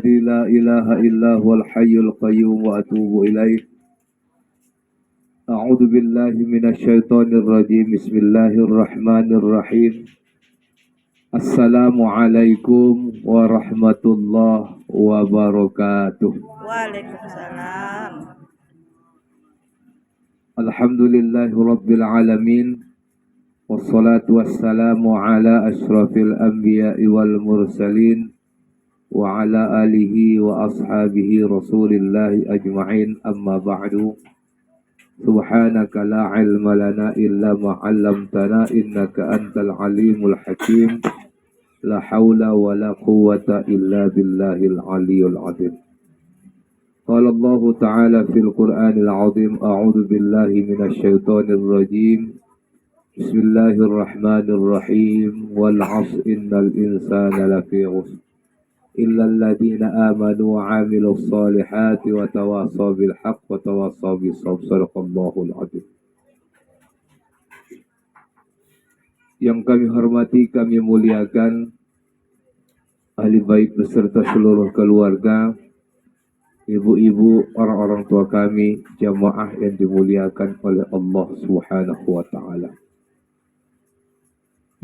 الذي لا إله إلا هو الحي القيوم وأتوب إليه. أعوذ بالله من الشيطان الرجيم. بسم الله الرحمن الرحيم. Assalamualaikum warahmatullahi wabarakatuh. Waalaikumsalam. Alhamdulillahi rabbil alamin. Wassalatu wassalamu ala ashrafil anbiya'i wal mursalin wa ala alihi wa ashabihi rasulillahi ajma'in, amma ba'du. Subhanaka la ilma lana illa ma 'allamtana innaka antal alimul hakim. La haula wa la quwwata illa billahil aliyyil azim. Qala Allah ta'ala fil Qur'anil azim, a'udzu billahi minasy syaithanir rajim. Bismillahirrahmanirrahim. Wal 'asri innal insana lafi khusr illa alladziina aamanu wa 'amilus shalihati wa tawassaw bil haqqi wa tawassaw bis sabr. Shadaqallahul azim. Yang kami hormati, kami muliakan ahli bait beserta seluruh keluarga, ibu-ibu, orang-orang tua kami, jamaah yang dimuliakan oleh Allah Subhanahu wa taala.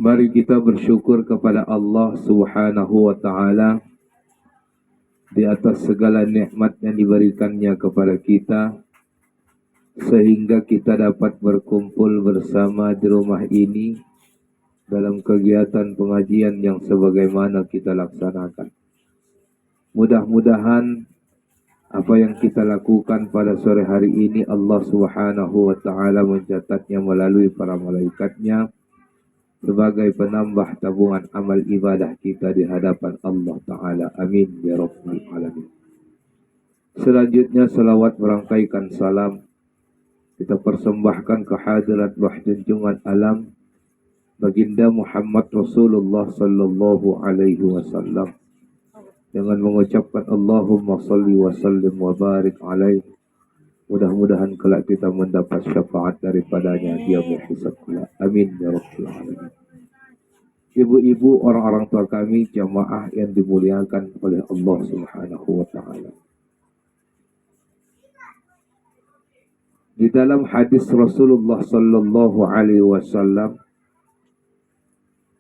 Mari kita bersyukur kepada Allah Subhanahu wa taala di atas segala nikmat yang diberikannya kepada kita, sehingga kita dapat berkumpul bersama di rumah ini dalam kegiatan pengajian yang sebagaimana kita laksanakan. Mudah-mudahan apa yang kita lakukan pada sore hari ini Allah Subhanahu wa taala mencatatnya melalui para malaikatnya sebagai penambah tabungan amal ibadah kita di hadapan Allah taala. Amin ya rabbal alamin. Selanjutnya salawat merangkaikan salam kita persembahkan ke hadirat Wah Junjungan Alam Baginda Muhammad Rasulullah sallallahu alaihi wasallam dengan mengucapkan Allahumma salli wa sallim wa barik alaihi. Mudah-mudahan kelak kita mendapat syafaat daripadanya di yaumil hisab kelak. Amin ya rabbal alamin. Ibu-ibu, orang-orang tua kami, jamaah yang dimuliakan oleh Allah Subhanahu wa taala. Di dalam hadis Rasulullah sallallahu alaihi wasallam,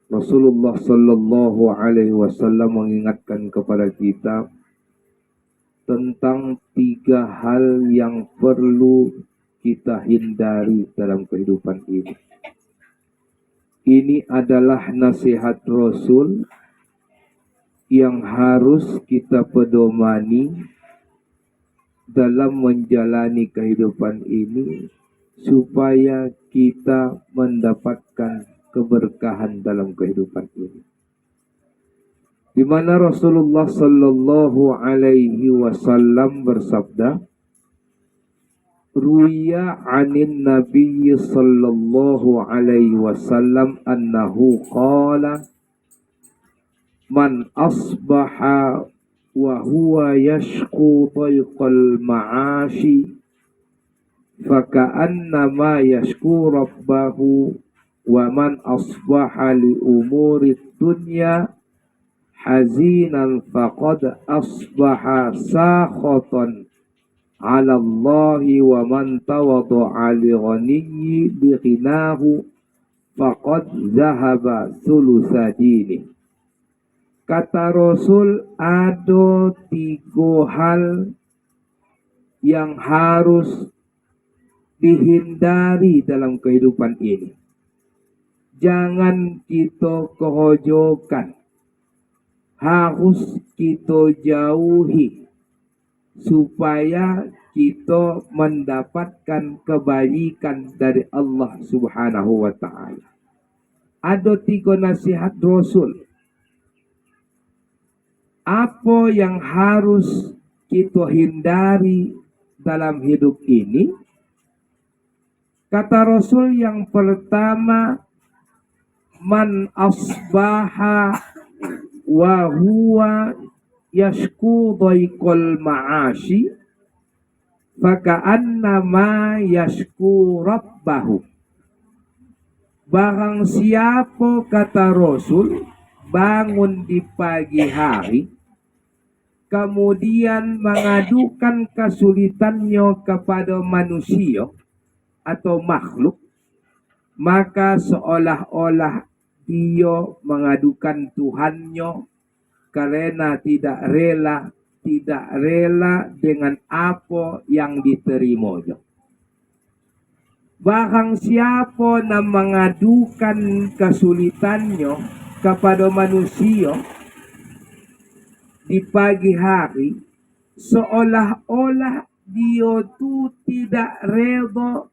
Rasulullah sallallahu alaihi wasallam mengingatkan kepada kita tentang 3 hal yang perlu kita hindari dalam kehidupan ini. Ini adalah nasihat Rasul yang harus kita pedomani dalam menjalani kehidupan ini supaya kita mendapatkan keberkahan dalam kehidupan ini. Di mana Rasulullah sallallahu alaihi wasallam bersabda, ruwiya 'anin Nabi sallallahu alaihi wasallam annahu qala man asbaha wa huwa yashku tayqal ma'ashi faka'annama yashku rabbahu wa man asbaha li umuri dunya hazinan faqad asbaha sakhatan 'ala Allahi wa man tawadda'a li ghaniyyi bi ghinahu faqad dhahaba thulutsa dini. Kata Rasul, ada 3 hal yang harus dihindari dalam kehidupan ini. Jangan kita kehojokan, harus kita jauhi supaya kita mendapatkan kebaikan dari Allah Subhanahu wa taala. Ada 3 nasihat Rasul. Apa yang harus kita hindari dalam hidup ini? Kata Rasul yang pertama, man asbaha wa huwa yashku dhaiqal ma'ashi faka'annama yashku rabbahu. Barang siapa, kata Rasul, bangun di pagi hari kemudian mengadukan kesulitannya kepada manusia atau makhluk, maka seolah-olah dia mengadukan Tuhannya karena tidak rela dengan apa yang diterimanya. Barang siapa yang mengadukan kesulitannya kepada manusia di pagi hari, seolah-olah dia tu tidak rela,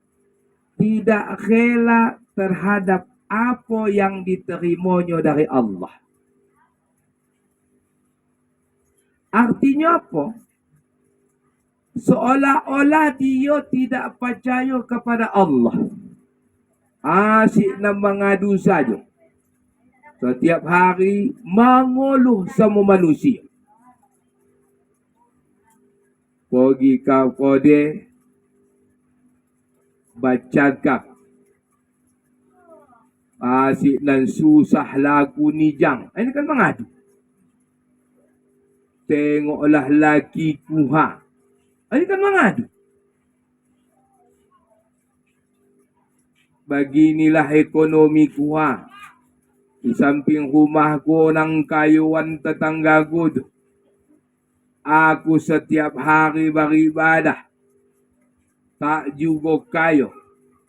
tidak rela terhadap apa yang diterimanya dari Allah. Artinya apa? Seolah-olah dia tidak percaya kepada Allah. Asyik nak mengadu saja. Setiap hari mengeluh sama manusia. Pergi kau kode bacakap. Asyik dan susah lagu ni jang. Ini kan mengadu. Tengoklah laki kuha. Ini kan mengadu. Beginilah ekonomi kuha. Di samping rumahku nang kayuan tetanggaku tu. Aku setiap hari beribadah. Tak juga kayu.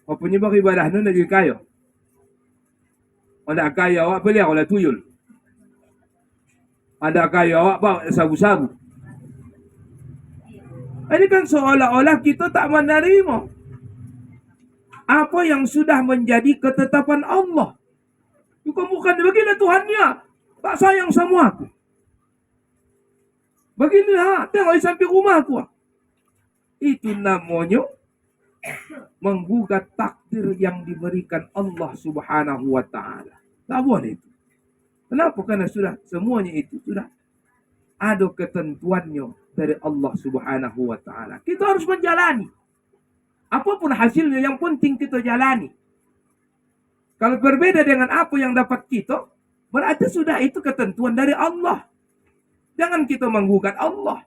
Apa punya beribadah tu nak jadi kayu? Ada kayu awak beli oleh tuyul. Ada kayu awak bawa sabu-sabu. Ini kan seolah-olah kita tak menerima apa yang sudah menjadi ketetapan Allah. Bukan bagilah Tuhannya tak sayang sama aku. Beginilah, tengok di samping rumahku. Itu namanya menggugat takdir yang diberikan Allah Subhanahu wa taala. Tak boleh itu. Kenapa? Karena sudah semuanya itu sudah ada ketentuannya dari Allah Subhanahu wa taala. Kita harus menjalani. Apapun hasilnya yang penting kita jalani. Kalau berbeda dengan apa yang dapat kita, berarti sudah itu ketentuan dari Allah. Jangan kita menggugat Allah.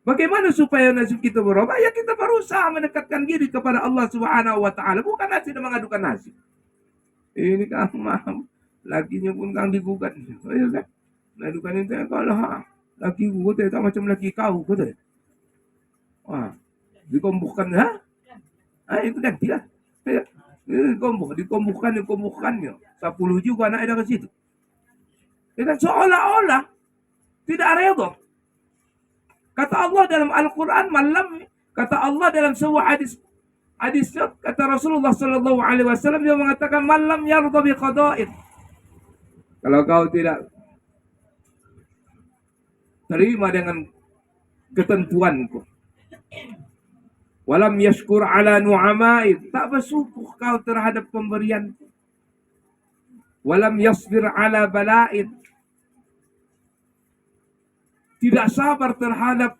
Bagaimana supaya nasib kita berubah? Ya kita berusaha mendekatkan diri kepada Allah Subhanahu wa taala, bukan nasib dan mengadukan nasib. Ini kan maham. Lakinya pun kang digugat. Ya kan? Mengadukan itu kalau laki gua tak macam laki kau kata. Wah, dikombohkan ha? Itu kan tidak. Ya. Dikombohkannya. 10 juga anak ada ke situ. Dan seolah-olah tidak reda. Kata Allah dalam Al-Quran kata Allah dalam sebuah hadisnya, kata Rasulullah sallallahu alaihi wasallam, dia mengatakan malam yarda bi qada'in. Kalau kau tidak terima dengan ketentuanku, walam yashkur ala nu'amai, tak bersyukur kau terhadap pemberianku, walam yasbir ala bala'in, tidak sabar terhadap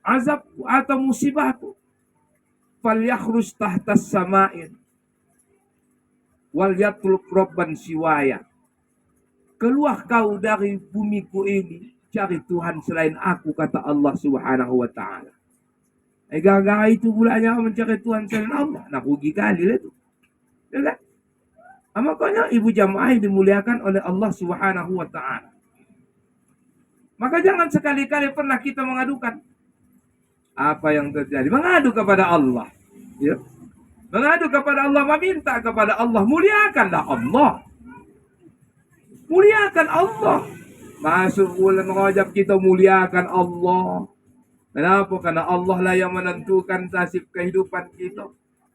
azabku atau musibahku, falyakhruj tahtas sama'in wal yatlub rabban siwaya, keluar kau dari bumiku ini, cari Tuhan selain aku, kata Allah Subhanahu wa taala. Gara-gara itu pulanya mencari Tuhan selain Allah, nak rugi kali lah itu. Ya kan? Makanya ibu jamaah dimuliakan oleh Allah Subhanahu wa taala. Maka jangan sekali-kali pernah kita mengadukan apa yang terjadi. Mengadu kepada Allah. Ya. Mengadu kepada Allah, meminta kepada Allah. Muliakanlah Allah. Muliakan Allah. Masuk bulan Rajab kita muliakan Allah. Kenapa? Karena Allah lah yang menentukan nasib kehidupan kita.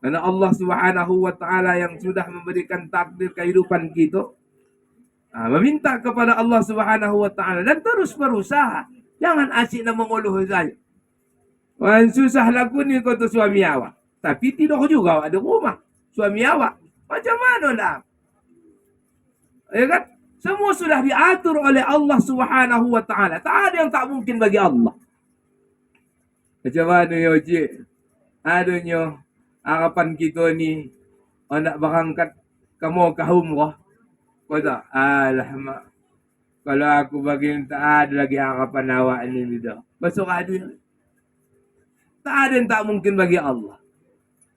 Karena Allah Subhanahu wa taala yang sudah memberikan takdir kehidupan kita. Meminta kepada Allah Subhanahu wa taala dan terus berusaha. Jangan asyik nak mengeluh saja. Wah, susah lagu ni kata suami awak. Tapi tidak juga awak ada rumah. Suami awak macam mana nak? Ya kan? Semua sudah diatur oleh Allah Subhanahu wa taala. Tak ada yang tak mungkin bagi Allah. Macam mana ya cik? Adanya harapan kita ni nak berangkat kamu ke umrah. Kata, alhamdulillah. Kalau aku bagi tak ada lagi harapan awak ini dah. Masuk ada. Tak ada yang tak mungkin bagi Allah.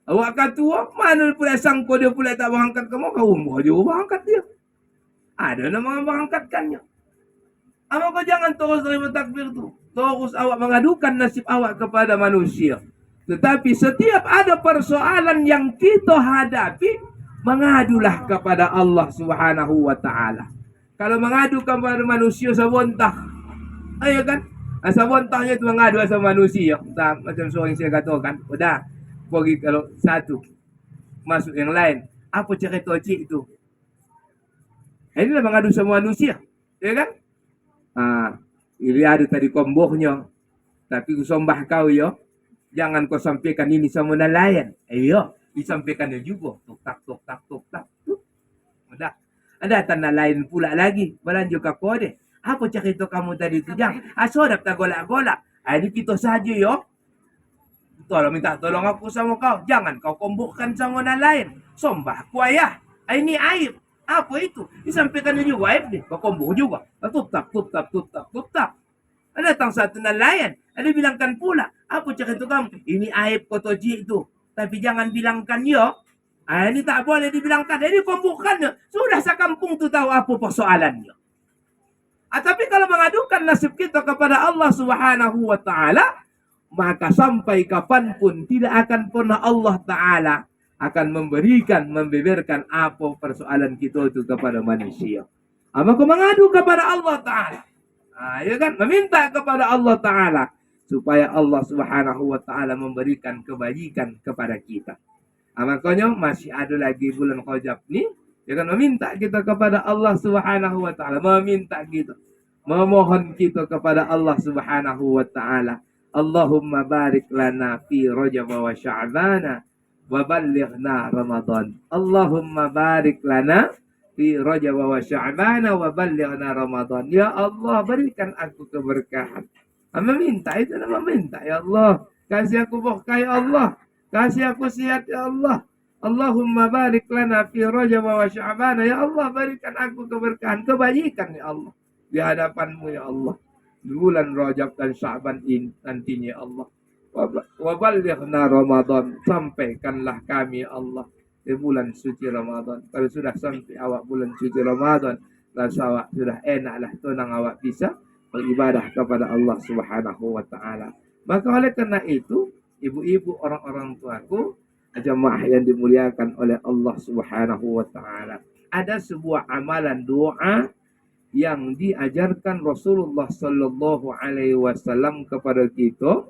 Awak kata, mana pula sangka dia pula tak berangkat kamu, kau umur juga berangkat dia. Ada nama berangkatkannya. Apa kau jangan terus terima takbir tu. Terus awak mengadukan nasib awak kepada manusia. Tetapi setiap ada persoalan yang kita hadapi, mengadulah kepada Allah Subhanahu wa taala. Kalau mengadu kepada manusia sabontah. Ayo kan? Sabontahnya itu mengadu sama manusia. Tak, macam seorang saya katakan, udah pergi kalau satu masuk yang lain. Apa cerita cik itu? Inilah mengadu sama manusia. Ya kan? Ini ada tadi kombohnya. Tapi ku sombah kau ya. Jangan kau sampaikan ini sama nelayan. Iya, disampaikannya juga. Tuk tak, tuk tak, tuk tak. Udah. Ada tanah lain pula lagi. Balanjut ke kau deh. Apa cerita kamu tadi tu? Jangan. Asal tak golak-golak. Ini kita saja ya. Tolong minta tolong aku sama kau. Jangan kau kombohkan sama nelayan. Sombah ku ayah. Ini aib. Apa itu? Disampaikan juga aib deh. Kau komboh juga. Tup tak. Ada datang satu nelayan. Ada bilangkan pula. Apa cerita kamu? Ini aib kotoji itu. Tapi jangan bilangkan ya. Ini tak boleh dibilangkan. Ini kombohkannya. Sudah sekampung tu tahu apa persoalannya. Tapi kalau mengadukan nasib kita kepada Allah Subhanahu wa taala, maka sampai kapanpun tidak akan pernah Allah Ta'ala akan membeberkan apa persoalan kita itu kepada manusia. Maka mengadu kepada Allah Ta'ala. Ya kan? Meminta kepada Allah Ta'ala supaya Allah Subhanahu wa Ta'ala memberikan kebaikan kepada kita. Makanya masih ada lagi bulan Rajab ni, ya kan, meminta kita kepada Allah Subhanahu wa Ta'ala, meminta kita, memohon kita kepada Allah Subhanahu wa Ta'ala. Allahumma barik lana fi Rajab wa Sya'bana wa ballighna Ramadan. Allahumma barik lana fi Rajab wa Sya'bana wa ballighna Ramadan. Ya Allah, berikan aku keberkahan. Meminta itu nama minta, ya Allah. Kasih aku berkah ya Allah. Kasih aku sihat ya Allah. Allahumma barik lana fi Rajab wa Sya'bana. Ya Allah, berikan aku keberkahan, kebaikan ya Allah di hadapanmu ya Allah. Di bulan Rajab dan Sya'ban ini nantinya Allah. Wa ballighna Ramadan, sampaikanlah kami Allah di bulan suci Ramadan. Kalau sudah sampai awak bulan suci Ramadan, rasa awak sudah enaklah tenang awak bisa beribadah kepada Allah Subhanahu wa taala. Maka oleh karena itu, ibu-ibu, orang-orang tuaku, jemaah yang dimuliakan oleh Allah Subhanahu wa taala, ada sebuah amalan doa yang diajarkan Rasulullah Sallallahu Alaihi Wasallam kepada kita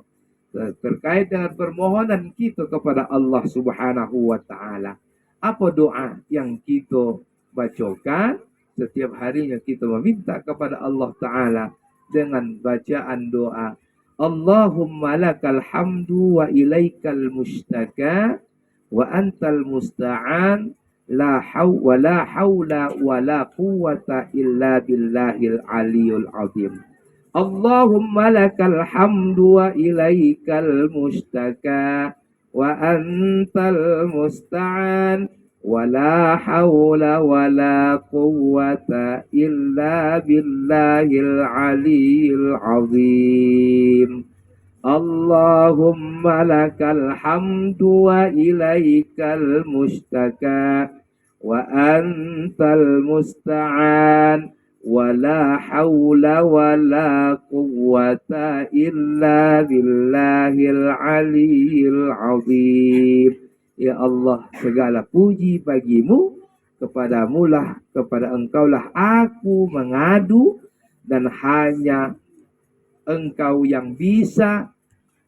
terkait dengan permohonan kita kepada Allah Subhanahu Wa Taala. Apa doa yang kita bacakan setiap harinya? Kita meminta kepada Allah Taala dengan bacaan doa, Allahumma lakal hamdu wa ilaikal mustaka wa antal musta'an. La hawla wa la quwwata illa billahil aliyul azim. Allahumma lakal hamdu wa ilaikal mustaka wa antal musta'an wa la hawla wa la quwwata illa billahil aliyul azim. Allahumma lakal hamdu wa ilaikal mustaka wa antal musta'an wa la hawla wa la quwwata illa billahil aliyil azim. Ya Allah, segala puji bagimu, kepadamulah, kepada engkaulah aku mengadu, dan hanya engkau yang bisa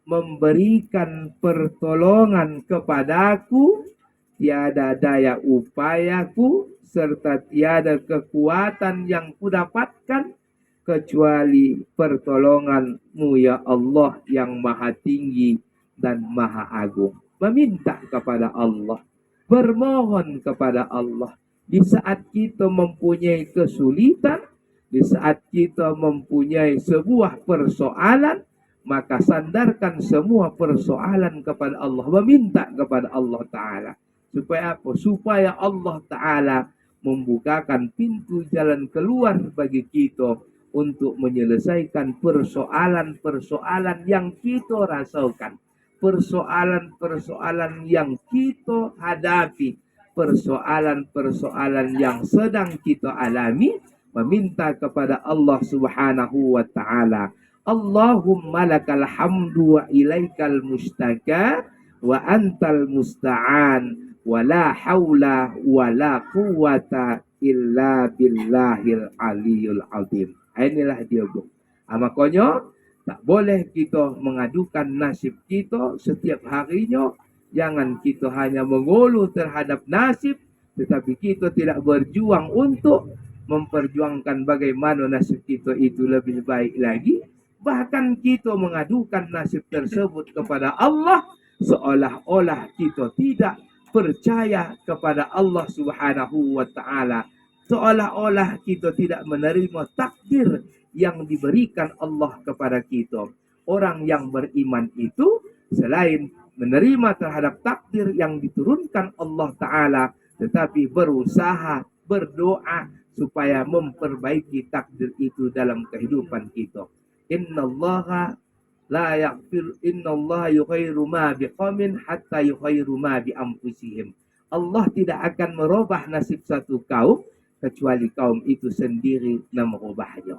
memberikan pertolongan kepadaku. Tiada daya upayaku serta tiada kekuatan yang kudapatkan kecuali pertolonganmu ya Allah yang maha tinggi dan maha agung. Meminta kepada Allah, bermohon kepada Allah di saat kita mempunyai kesulitan, di saat kita mempunyai sebuah persoalan, maka sandarkan semua persoalan kepada Allah, meminta kepada Allah Ta'ala. Supaya apa? Supaya Allah Ta'ala membukakan pintu jalan keluar bagi kita untuk menyelesaikan persoalan-persoalan yang kita rasakan, persoalan-persoalan yang kita hadapi, persoalan-persoalan yang sedang kita alami, meminta kepada Allah Subhanahu wa taala, Allahumma lakal hamdu wa ilaikal mustaka wa antal musta'an wa la haula wa la quwata illa billahil aliyul azim. Inilah dia, bro. Makanya tak boleh kita mengadukan nasib kita setiap harinya. Jangan kita hanya mengeluh terhadap nasib, tetapi kita tidak berjuang untuk memperjuangkan bagaimana nasib kita itu lebih baik lagi. Bahkan kita mengadukan nasib tersebut kepada Allah, seolah-olah kita tidak percaya kepada Allah Subhanahu wa taala, seolah-olah kita tidak menerima takdir yang diberikan Allah kepada kita. Orang yang beriman itu selain menerima terhadap takdir yang diturunkan Allah Ta'ala, tetapi berusaha, berdoa supaya memperbaiki takdir itu dalam kehidupan kita. Innallaha la yaghfir innallaha yughayyiru ma biqaumin hatta yughayyiru ma bi anfusihim. Allah tidak akan merubah nasib satu kaum kecuali kaum itu sendiri yang merubahnya.